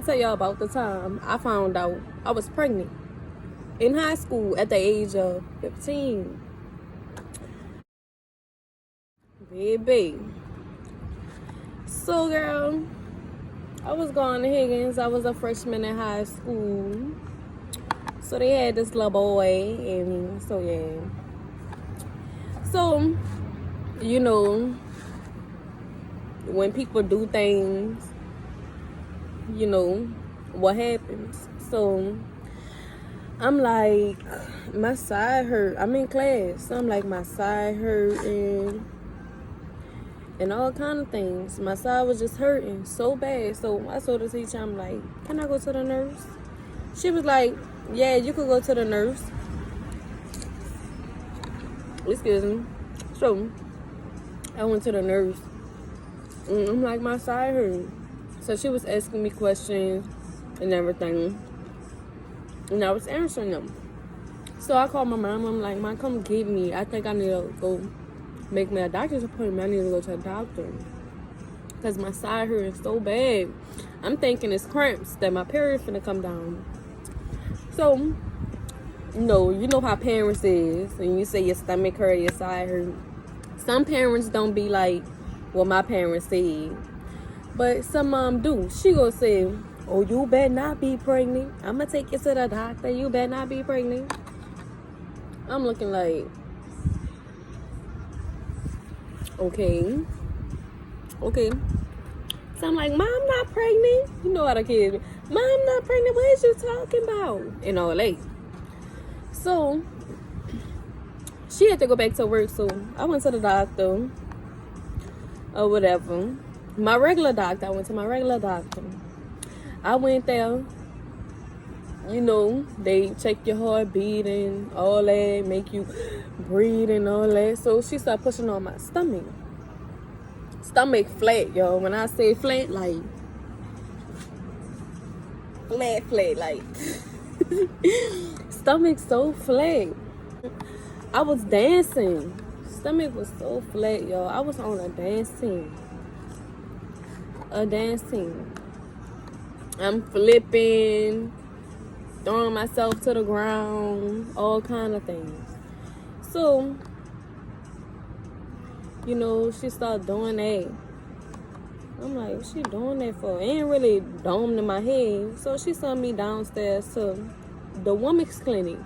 tell y'all about the time I found out I was pregnant in high school at the age of 15. Baby. So, girl, I was going to Higgins. I was a freshman in high school. So, they had this little boy. And so, yeah. So, you know, when people do things, you know, what happens. So, I'm like, my side hurt. I'm in class. So, I'm like, my side hurting. And all kind of things. My side was just hurting so bad. So I told the teacher, I'm like, can I go to the nurse? She was like, yeah, you could go to the nurse. Excuse me. So I went to the nurse. And I'm like, my side hurt. So she was asking me questions and everything. And I was answering them. So I called my mom. I'm like, Mom, come get me. I think I need to go make me a doctor's appointment. I need to go to the doctor because my side hurting so bad. I'm thinking it's cramps that my period finna come down. So, you know how parents is, and you say your stomach hurt, your side hurt. Some parents don't be like what my parents said, but some mom do. She gonna say, "Oh, you better not be pregnant. I'm gonna take you to the doctor. You better not be pregnant." I'm looking like, okay. So I'm like, Mom, I'm not pregnant. You know how the kids be. Mom, I'm not pregnant. What is you talking about? And all that. So she had to go back to work. So I went to the doctor or whatever. My regular doctor. I went to my regular doctor. I went there. You know, they check your heartbeat and all that, make you breathe and all that. So she started pushing on my stomach. Stomach flat, yo. When I say flat, like flat, like stomach so flat. I was dancing. Stomach was so flat, yo. I was on a dance team. I'm flipping, throwing myself to the ground, all kind of things. So, you know, she started doing that. I'm like, what's she doing that for? It ain't really domed in my head. So she sent me downstairs to the women's clinic.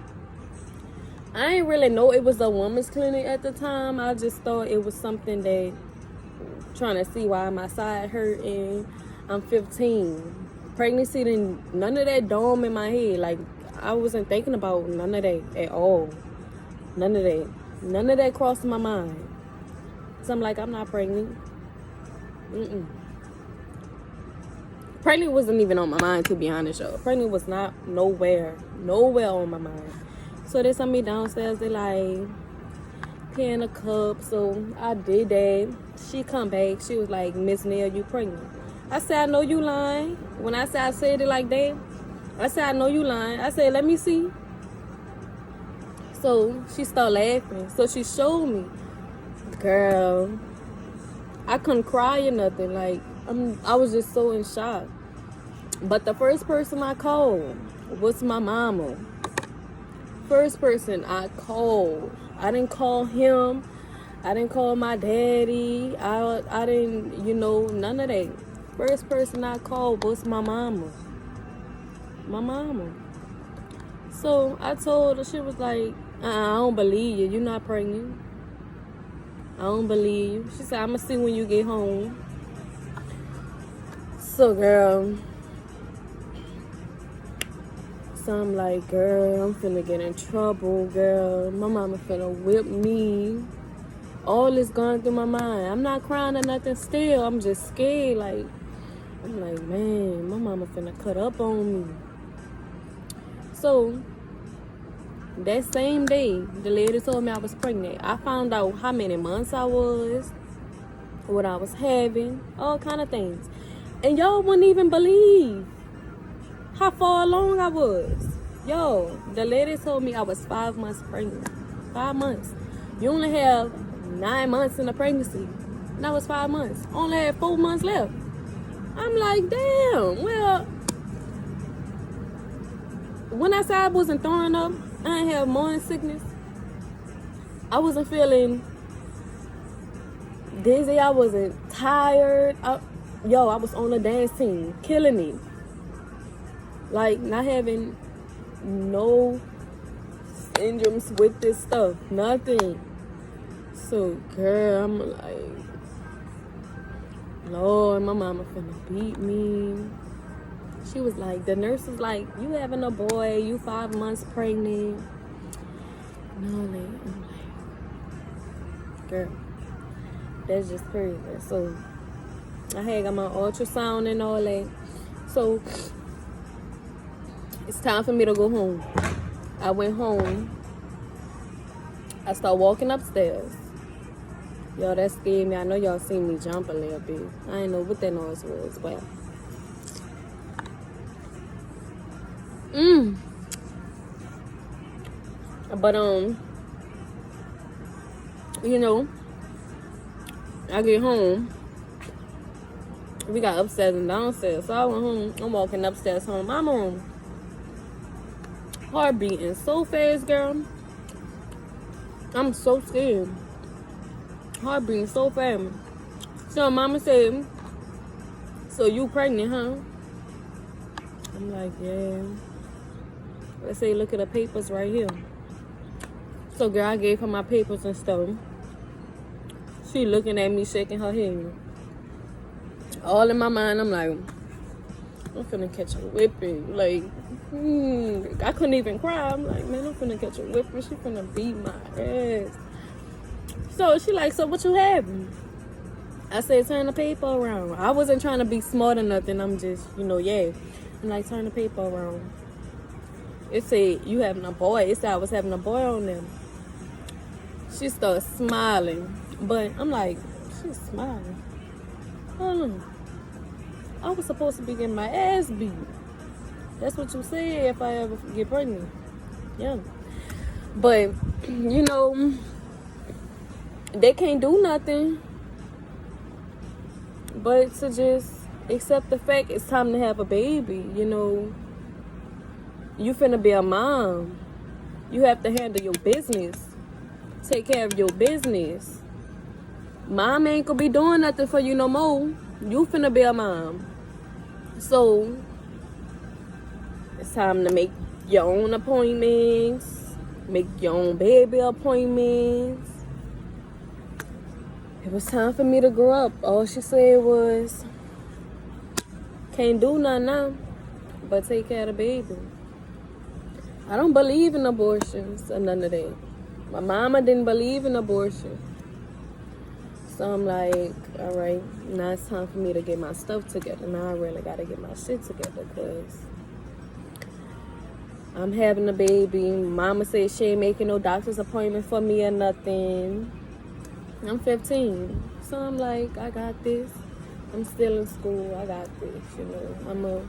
I ain't really know it was a women's clinic at the time. I just thought it was something that, trying to see why my side hurt, and I'm 15. Pregnancy, none of that dome in my head. Like, I wasn't thinking about none of that at all. None of that crossed my mind. So I'm like, I'm not pregnant. Pregnant wasn't even on my mind, to be honest, y'all. Pregnant was not nowhere on my mind. So they sent me downstairs. They like, pee in a cup. So I did that. She come back. She was like, Miss Neal, you pregnant? I said, I know you lying. When I said it like that, I said, I know you lying. I said, let me see. So she started laughing. So she showed me. Girl, I couldn't cry or nothing. Like, I was just so in shock. But the first person I called was my mama. First person I called. I didn't call him. I didn't call my daddy. I didn't, none of that. First person I called was my mama. My mama. So I told her, she was like, I don't believe you. You're not pregnant. I don't believe you. She said, I'm going to see when you get home. So, girl. So I'm like, girl, I'm finna get in trouble, girl. My mama finna whip me. All this going through my mind. I'm not crying or nothing still. I'm just scared. Like, I'm like, man, my mama finna cut up on me. So, that same day, the lady told me I was pregnant. I found out how many months I was, what I was having, all kind of things. And y'all wouldn't even believe how far along I was. Yo, the lady told me I was 5 months pregnant. 5 months. You only have 9 months in a pregnancy. And I was 5 months. Only had 4 months left. I'm like, damn. Well, when I said I wasn't throwing up, I didn't have morning sickness. I wasn't feeling dizzy. I wasn't tired. I was on the dance team, killing me. Like, not having no syndromes with this stuff. Nothing. So, girl, I'm like, Lord, my mama finna beat me. She was like, the nurse was like, you having a boy, you 5 months pregnant. No, I'm like, girl, that's just crazy. So, I had got my ultrasound and all that. So, it's time for me to go home. I went home. I started walking upstairs. Y'all, that scared me. I know y'all seen me jump a little bit. I didn't know what that noise was, but But you know, I get home. We got upstairs and downstairs. So I went home. I'm walking upstairs home. My room. Heart beating so fast, girl. I'm so scared. Heart beating so fast. So mama said, so you pregnant, huh? I'm like, yeah. Let's say, look at the papers right here. So girl, I gave her my papers and stuff. She looking at me, shaking her head. All in my mind, I'm like, I'm finna catch a whipping. Like, I couldn't even cry. I'm like, man, I'm finna catch a whipping. She finna beat my ass. So she like, so what you having? I said, turn the paper around. I wasn't trying to be smart or nothing. I'm just, yeah. I'm like, turn the paper around. It said, you having a boy. It said I was having a boy on them. She started smiling. But I'm like, she's smiling. I was supposed to be getting my ass beat. That's what you said if I ever get pregnant. Yeah. But, they can't do nothing but to just accept the fact it's time to have a baby. You finna be a mom. You have to handle your business. Take care of your business. Mom ain't gonna be doing nothing for you no more. You finna be a mom. So, it's time to make your own appointments. Make your own baby appointments. It was time for me to grow up. All she said was, can't do nothing now, but take care of the baby. I don't believe in abortions or none of that. My mama didn't believe in abortion. So I'm like, all right, now it's time for me to get my stuff together. Now I really got to get my shit together because I'm having a baby. Mama said she ain't making no doctor's appointment for me or nothing. I'm 15. So I'm like, I got this. I'm still in school. I got this, I'm going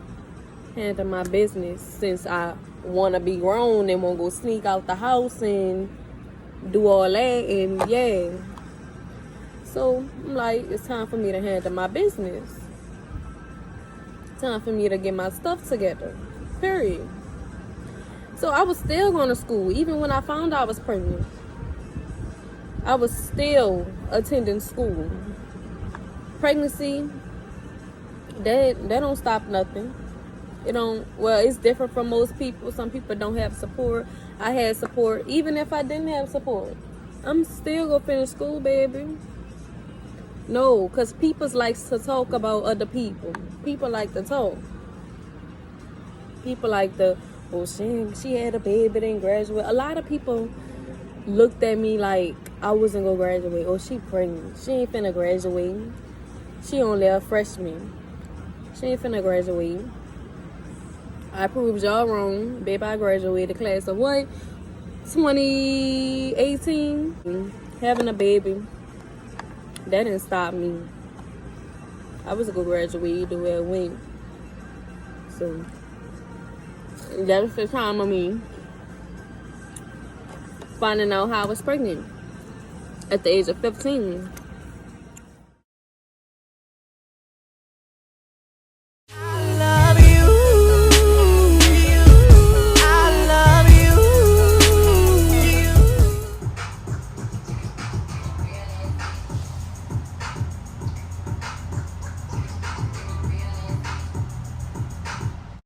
to handle my business since I want to be grown and won't go sneak out the house and do all that. And yeah. So I'm like, it's time for me to handle my business. Time for me to get my stuff together. Period. So I was still going to school. Even when I found out I was pregnant, I was still attending school. Pregnancy, that don't stop nothing. It's different from most people. Some people don't have support. I had support. Even if I didn't have support, I'm still gonna finish school, baby. No, because people like to talk about other people. People like to talk. People like she had a baby, didn't graduate. A lot of people looked at me like I wasn't gonna graduate. Oh, she pregnant. She ain't finna graduate. She only a freshman. She ain't finna graduate. I proved y'all wrong. Baby, I graduated class of what? 2018. Having a baby. That didn't stop me. I was gonna graduate either way it went. So that was the time of me finding out how I was pregnant at the age of 15.